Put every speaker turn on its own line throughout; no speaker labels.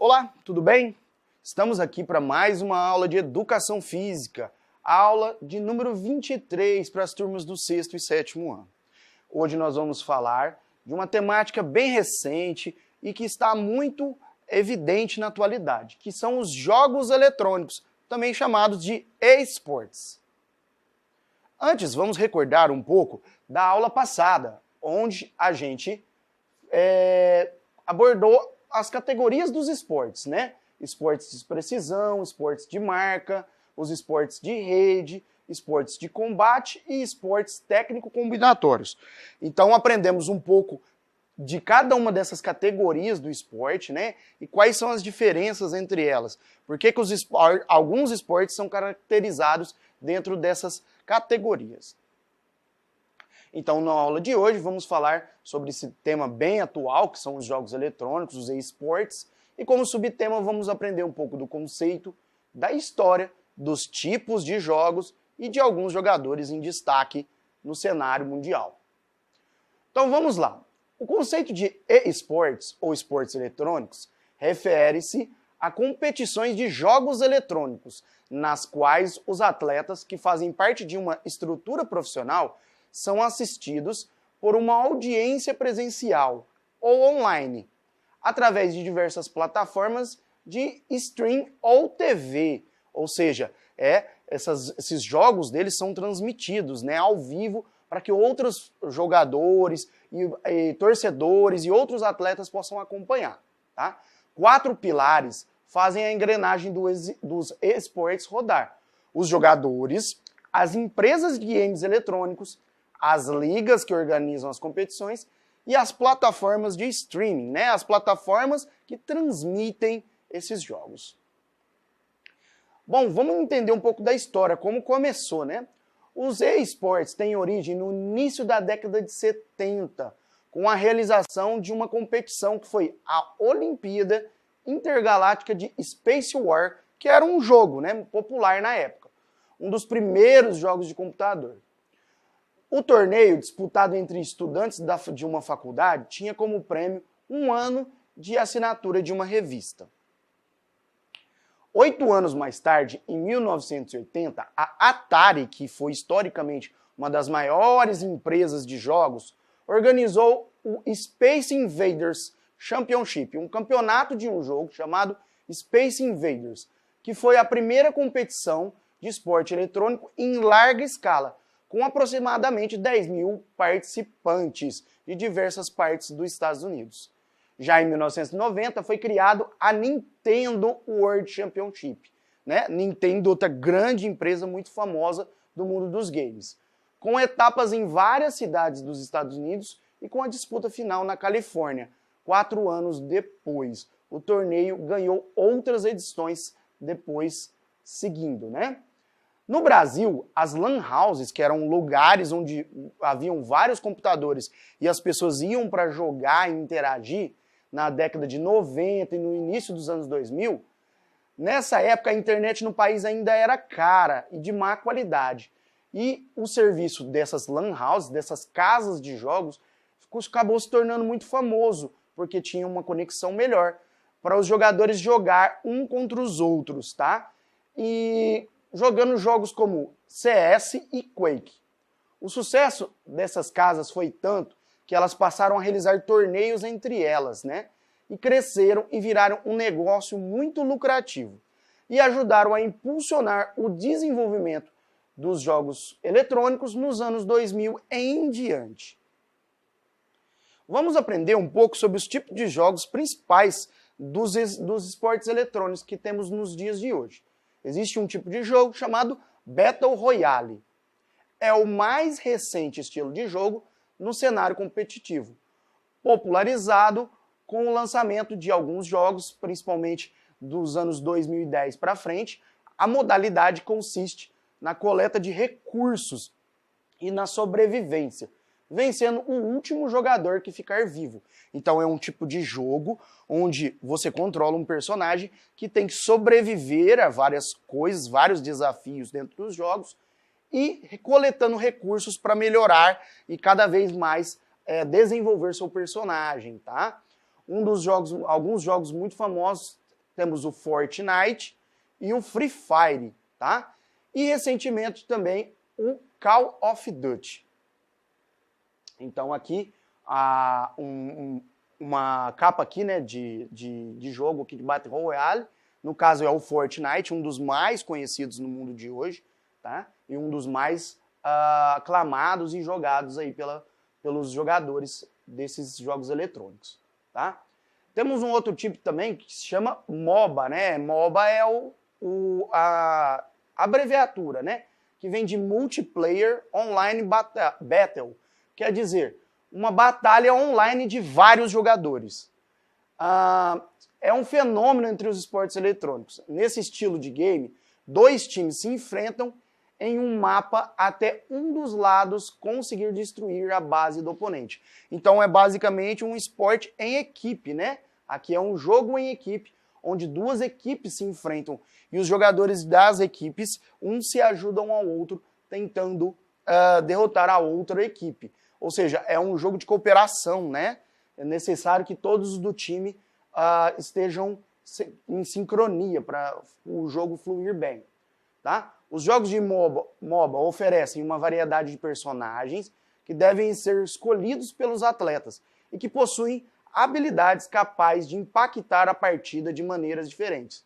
Olá, tudo bem? Estamos aqui para mais uma aula de Educação Física, aula de número 23 para as turmas do 6º e 7º ano. Hoje nós vamos falar de uma temática bem recente e que está muito evidente na atualidade, que são os jogos eletrônicos, também chamados de eSports. Antes, vamos recordar um pouco da aula passada, onde a gente abordou as categorias dos esportes, né? Esportes de precisão, esportes de marca, os esportes de rede, esportes de combate e esportes técnico-combinatórios. Então aprendemos um pouco de cada uma dessas categorias do esporte, né? E quais são as diferenças entre elas. Por que alguns esportes são caracterizados dentro dessas categorias. Então, na aula de hoje, vamos falar sobre esse tema bem atual, que são os jogos eletrônicos, os eSports, e como subtema vamos aprender um pouco do conceito, da história, dos tipos de jogos e de alguns jogadores em destaque no cenário mundial. Então, vamos lá. O conceito de eSports, ou esportes eletrônicos, refere-se a competições de jogos eletrônicos, nas quais os atletas que fazem parte de uma estrutura profissional são assistidos por uma audiência presencial ou online, através de diversas plataformas de stream ou TV. Ou seja, esses jogos deles são transmitidos, né, ao vivo para que outros jogadores e torcedores e outros atletas possam acompanhar. Tá? 4 pilares fazem a engrenagem dos esportes rodar. Os jogadores, as empresas de games eletrônicos, as ligas que organizam as competições e as plataformas de streaming, né? As plataformas que transmitem esses jogos. Bom, vamos entender um pouco da história, como começou, né? Os eSports têm origem no início da década de 70, com a realização de uma competição que foi a Olimpíada Intergaláctica de Space War, que era um jogo, né, popular na época, um dos primeiros jogos de computador. O torneio, disputado entre estudantes de uma faculdade, tinha como prêmio 1 ano de assinatura de uma revista. 8 anos mais tarde, em 1980, a Atari, que foi historicamente uma das maiores empresas de jogos, organizou o Space Invaders Championship, um campeonato de um jogo chamado Space Invaders, que foi a primeira competição de esporte eletrônico em larga escala, com aproximadamente 10 mil participantes de diversas partes dos Estados Unidos. Já em 1990 foi criado a Nintendo World Championship, né? Nintendo, outra grande empresa muito famosa do mundo dos games, com etapas em várias cidades dos Estados Unidos e com a disputa final na Califórnia. 4 anos depois, o torneio ganhou outras edições depois seguindo, né? No Brasil, as LAN houses, que eram lugares onde haviam vários computadores e as pessoas iam para jogar e interagir, na década de 90 e no início dos anos 2000, nessa época a internet no país ainda era cara e de má qualidade. E o serviço dessas LAN houses, dessas casas de jogos, acabou se tornando muito famoso, porque tinha uma conexão melhor para os jogadores jogar um contra os outros, tá? E jogando jogos como CS e Quake. O sucesso dessas casas foi tanto que elas passaram a realizar torneios entre elas, né? E cresceram e viraram um negócio muito lucrativo. E ajudaram a impulsionar o desenvolvimento dos jogos eletrônicos nos anos 2000 em diante. Vamos aprender um pouco sobre os tipos de jogos principais dos esportes eletrônicos que temos nos dias de hoje. Existe um tipo de jogo chamado Battle Royale. É o mais recente estilo de jogo no cenário competitivo, popularizado com o lançamento de alguns jogos, principalmente dos anos 2010 para frente. A modalidade consiste na coleta de recursos e na sobrevivência, vencendo o último jogador que ficar vivo. Então é um tipo de jogo onde você controla um personagem que tem que sobreviver a várias coisas, vários desafios dentro dos jogos e coletando recursos para melhorar e cada vez mais desenvolver seu personagem, tá? Alguns jogos muito famosos temos o Fortnite e o Free Fire, tá? E recentemente também o Call of Duty. Então aqui uma capa aqui, né, de jogo aqui de Battle Royale. No caso é o Fortnite, um dos mais conhecidos no mundo de hoje, tá? E um dos mais aclamados e jogados aí pelos jogadores desses jogos eletrônicos, tá? Temos um outro tipo também que se chama MOBA, né? MOBA é a abreviatura, né? Que vem de Multiplayer Online Battle, quer dizer, uma batalha online de vários jogadores. É um fenômeno entre os esportes eletrônicos. Nesse estilo de game, 2 times se enfrentam em um mapa até um dos lados conseguir destruir a base do oponente. Então é basicamente um esporte em equipe, né? Aqui é um jogo em equipe, onde 2 equipes se enfrentam e os jogadores das equipes, uns se ajudam ao outro, tentando derrotar a outra equipe. Ou seja, é um jogo de cooperação, né? É necessário que todos do time estejam em sincronia para o jogo fluir bem, tá? Os jogos de MOBA oferecem uma variedade de personagens que devem ser escolhidos pelos atletas e que possuem habilidades capazes de impactar a partida de maneiras diferentes.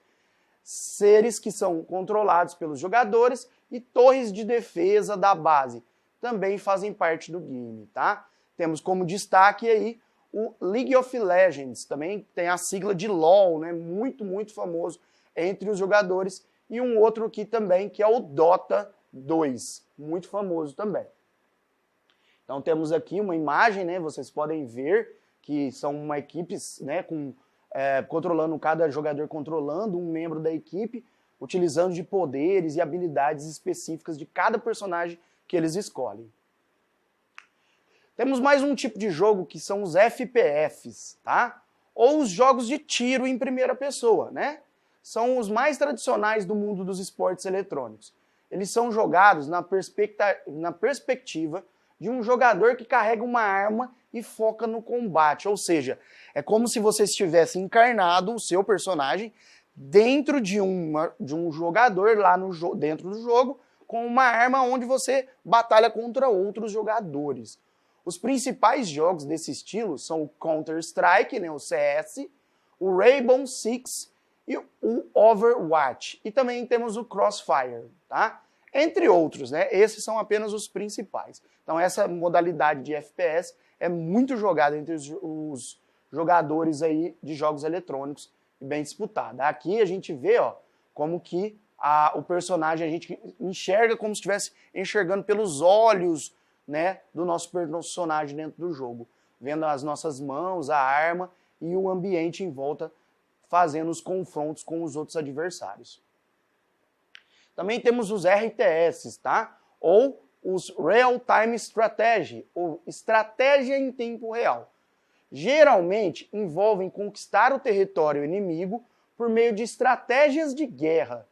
Seres que são controlados pelos jogadores e torres de defesa da base também fazem parte do game, tá? Temos como destaque aí o League of Legends, também tem a sigla de LoL, né? Muito, muito famoso entre os jogadores, e um outro aqui também, que é o Dota 2, muito famoso também. Então temos aqui uma imagem, né? Vocês podem ver que são uma equipe, né, controlando, cada jogador controlando um membro da equipe, utilizando de poderes e habilidades específicas de cada personagem que eles escolhem. Temos mais um tipo de jogo que são os FPFs, tá? Ou os jogos de tiro em primeira pessoa, né? São os mais tradicionais do mundo dos esportes eletrônicos. Eles são jogados na perspectiva de um jogador que carrega uma arma e foca no combate. Ou seja, é como se você estivesse encarnado, o seu personagem, dentro de um jogador lá dentro do jogo, com uma arma onde você batalha contra outros jogadores. Os principais jogos desse estilo são o Counter-Strike, né, o CS, o Rainbow Six e o Overwatch. E também temos o Crossfire, tá? Entre outros, né? Esses são apenas os principais. Então essa modalidade de FPS é muito jogada entre os jogadores aí de jogos eletrônicos e bem disputada. Aqui a gente vê, ó, como que o personagem a gente enxerga como se estivesse enxergando pelos olhos, né, do nosso personagem dentro do jogo, vendo as nossas mãos, a arma e o ambiente em volta, fazendo os confrontos com os outros adversários. Também temos os RTS, tá? Ou os Real Time Strategy, ou estratégia em tempo real. Geralmente envolvem conquistar o território inimigo por meio de estratégias de guerra,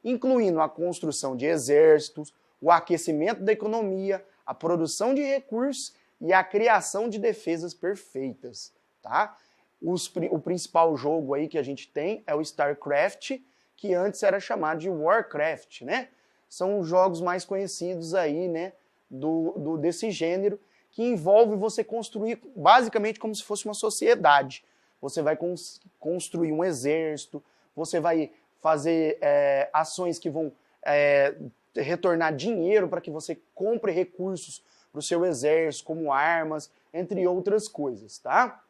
incluindo a construção de exércitos, o aquecimento da economia, a produção de recursos e a criação de defesas perfeitas, tá? O principal jogo aí que a gente tem é o StarCraft, que antes era chamado de Warcraft, né? São os jogos mais conhecidos aí, né, desse gênero, que envolve você construir basicamente como se fosse uma sociedade. Você vai construir um exército, você vai fazer ações que vão retornar dinheiro para que você compre recursos para o seu exército, como armas, entre outras coisas, tá?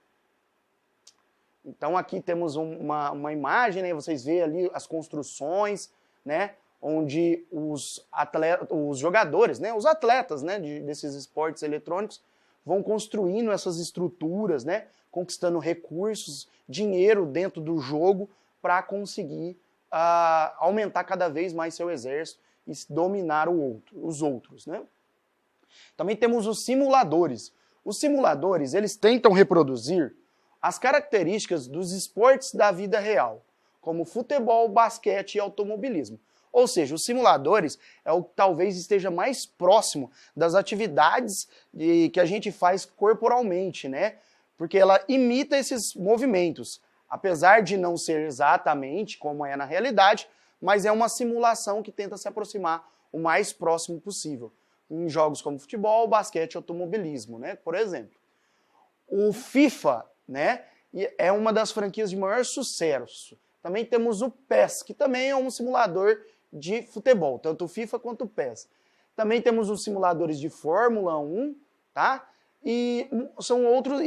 Então aqui temos uma imagem, né? Vocês veem ali as construções, né? Onde os jogadores, né? Os atletas, né? Desses esportes eletrônicos vão construindo essas estruturas, né? Conquistando recursos, dinheiro dentro do jogo para conseguir aumentar cada vez mais seu exército e dominar os outros, né? Também temos os simuladores. Os simuladores, eles tentam reproduzir as características dos esportes da vida real, como futebol, basquete e automobilismo. Ou seja, os simuladores é o que talvez esteja mais próximo das atividades que a gente faz corporalmente, né? Porque ela imita esses movimentos. apesar de não ser exatamente como é na realidade, mas é uma simulação que tenta se aproximar o mais próximo possível, em jogos como futebol, basquete e automobilismo, né, por exemplo. O FIFA, né, é uma das franquias de maior sucesso. Também temos o PES, que também é um simulador de futebol, tanto o FIFA quanto o PES. Também temos os simuladores de Fórmula 1, tá? E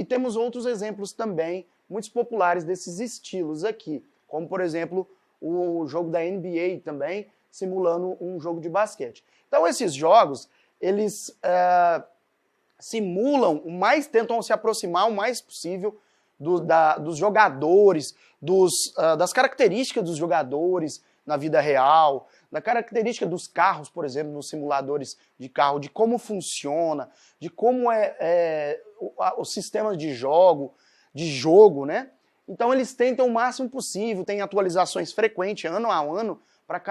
temos outros exemplos também, muito populares desses estilos aqui, como por exemplo o jogo da NBA também, simulando um jogo de basquete. Então esses jogos, eles simulam, tentam se aproximar o mais possível dos jogadores, das características dos jogadores na vida real, da característica dos carros, por exemplo, nos simuladores de carro, de como funciona, de como o sistema de jogo, né? Então eles tentam o máximo possível, tem atualizações frequentes, ano a ano, para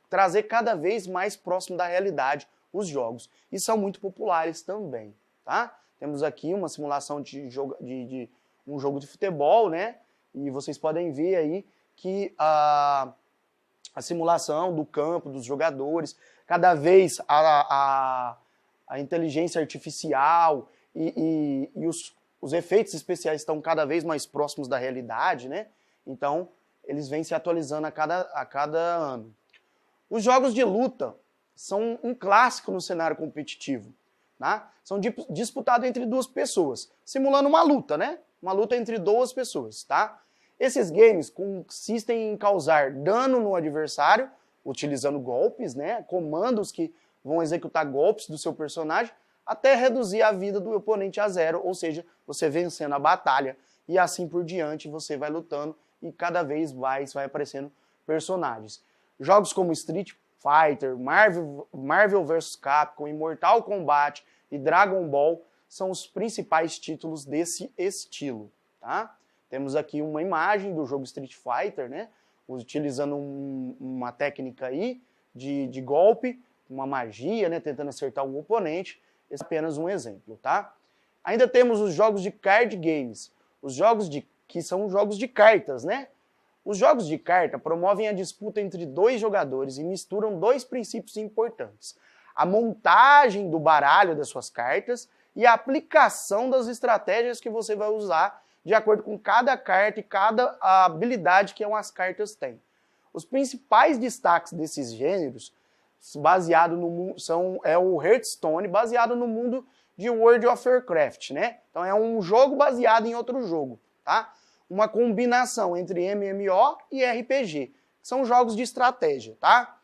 trazer cada vez mais próximo da realidade os jogos. E são muito populares também, tá? Temos aqui uma simulação de um jogo de futebol, né? E vocês podem ver aí que a simulação do campo, dos jogadores, cada vez a inteligência artificial e os efeitos especiais estão cada vez mais próximos da realidade, né? Então, eles vêm se atualizando a cada ano. Os jogos de luta são um clássico no cenário competitivo, tá? São disputados entre duas pessoas, simulando uma luta, né? Uma luta entre duas pessoas, tá? Esses games consistem em causar dano no adversário, utilizando golpes, né? Comandos que vão executar golpes do seu personagem, até reduzir a vida do oponente a zero, ou seja, você vencendo a batalha, e assim por diante você vai lutando e cada vez mais vai aparecendo personagens. Jogos como Street Fighter, Marvel vs Capcom, Mortal Kombat e Dragon Ball são os principais títulos desse estilo, tá? Temos aqui uma imagem do jogo Street Fighter, né? Utilizando uma técnica aí de golpe, uma magia, né? Tentando acertar o oponente. Esse é apenas um exemplo, tá? Ainda temos os jogos de card games, que são jogos de cartas, né? Os jogos de carta promovem a disputa entre dois jogadores e misturam dois princípios importantes: a montagem do baralho das suas cartas e a aplicação das estratégias que você vai usar de acordo com cada carta e cada habilidade que as cartas têm. Os principais destaques desses gêneros é o Hearthstone, baseado no mundo de World of Warcraft, né? Então é um jogo baseado em outro jogo, tá? Uma combinação entre MMO e RPG, que são jogos de estratégia, tá?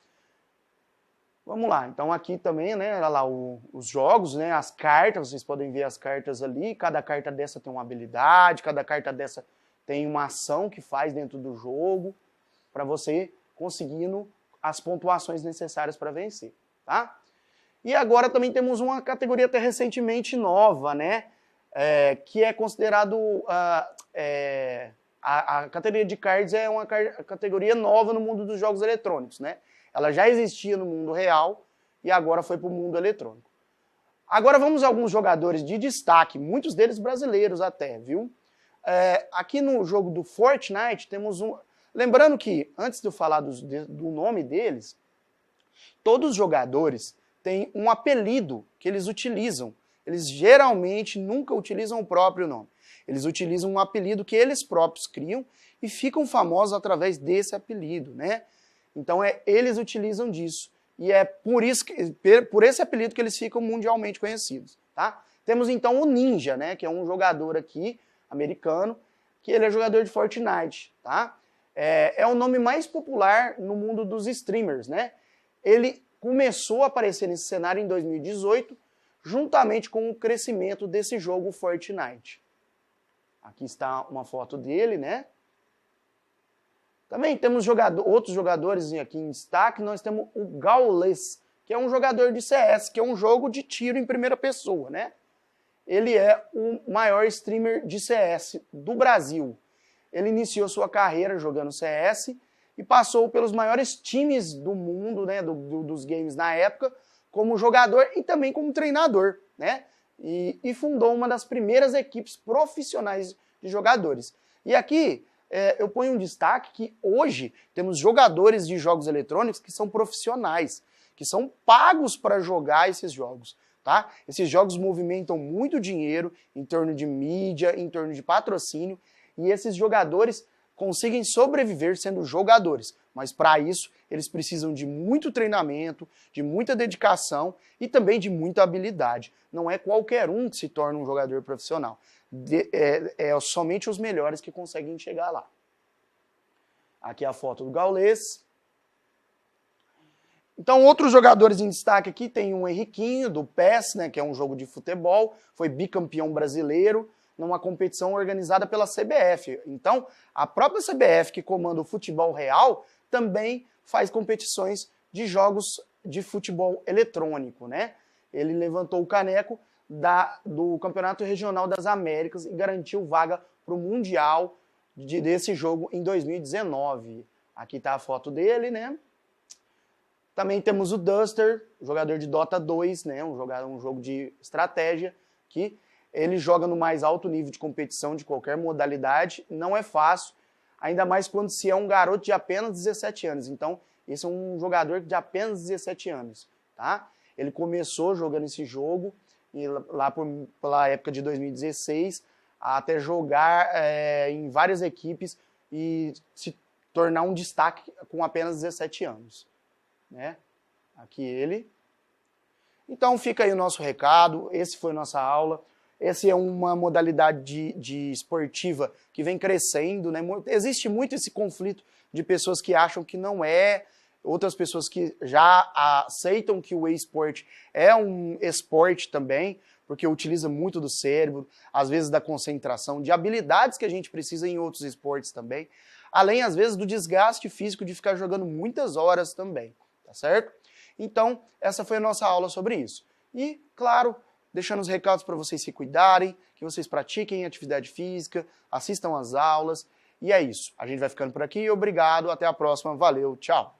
Vamos lá, então aqui também, né, olha lá os jogos, né, as cartas, vocês podem ver as cartas ali, cada carta dessa tem uma habilidade, cada carta dessa tem uma ação que faz dentro do jogo, para você conseguindo as pontuações necessárias para vencer, tá? E agora também temos uma categoria até recentemente nova, né, que é considerado, a categoria de cards é uma categoria nova no mundo dos jogos eletrônicos, né? Ela já existia no mundo real e agora foi para o mundo eletrônico. Agora vamos a alguns jogadores de destaque, muitos deles brasileiros até, viu? Aqui no jogo do Fortnite temos um... Lembrando que, antes de eu falar do nome deles, todos os jogadores têm um apelido que eles utilizam. Eles geralmente nunca utilizam o próprio nome. Eles utilizam um apelido que eles próprios criam e ficam famosos através desse apelido, né? Então eles utilizam disso. E é por esse apelido que eles ficam mundialmente conhecidos, tá? Temos então o Ninja, né? Que é um jogador aqui, americano, que ele é jogador de Fortnite, tá? É o nome mais popular no mundo dos streamers, né? Ele começou a aparecer nesse cenário em 2018, juntamente com o crescimento desse jogo Fortnite. Aqui está uma foto dele, né? Também temos outros jogadores aqui em destaque. Nós temos o Gaules, que é um jogador de CS, que é um jogo de tiro em primeira pessoa, né? Ele é o maior streamer de CS do Brasil. Ele iniciou sua carreira jogando CS e passou pelos maiores times do mundo, né, dos games na época, como jogador e também como treinador, né? E fundou uma das primeiras equipes profissionais de jogadores. E aqui eu ponho um destaque que hoje temos jogadores de jogos eletrônicos que são profissionais, que são pagos para jogar esses jogos. Tá? Esses jogos movimentam muito dinheiro em torno de mídia, em torno de patrocínio, e esses jogadores conseguem sobreviver sendo jogadores. Mas para isso, eles precisam de muito treinamento, de muita dedicação e também de muita habilidade. Não é qualquer um que se torna um jogador profissional. É somente os melhores que conseguem chegar lá. Aqui é a foto do Gaules. Então, outros jogadores em destaque aqui tem o Henriquinho, do PES, né, que é um jogo de futebol, foi bicampeão brasileiro numa competição organizada pela CBF. Então, a própria CBF, que comanda o futebol real, também faz competições de jogos de futebol eletrônico, né? Ele levantou o caneco do Campeonato Regional das Américas e garantiu vaga para o Mundial desse jogo em 2019. Aqui está a foto dele, né? Também temos o Duster, jogador de Dota 2, né? Um jogo de estratégia, que ele joga no mais alto nível de competição de qualquer modalidade. Não é fácil, ainda mais quando se é um garoto de apenas 17 anos. Então, esse é um jogador de apenas 17 anos, tá? Ele começou jogando esse jogo e lá pela época de 2016, até jogar em várias equipes e se tornar um destaque com apenas 17 anos. Né? Aqui ele. Então fica aí o nosso recado, esse foi nossa aula. Essa é uma modalidade de esportiva que vem crescendo, né? Existe muito esse conflito de pessoas que acham que não é, outras pessoas que já aceitam que o e-sport é um esporte também, porque utiliza muito do cérebro, às vezes da concentração, de habilidades que a gente precisa em outros esportes também, além às vezes do desgaste físico de ficar jogando muitas horas também. Tá certo? Então, essa foi a nossa aula sobre isso. E, claro, deixando os recados para vocês se cuidarem, que vocês pratiquem atividade física, assistam às aulas. E é isso. A gente vai ficando por aqui. Obrigado. Até a próxima. Valeu. Tchau.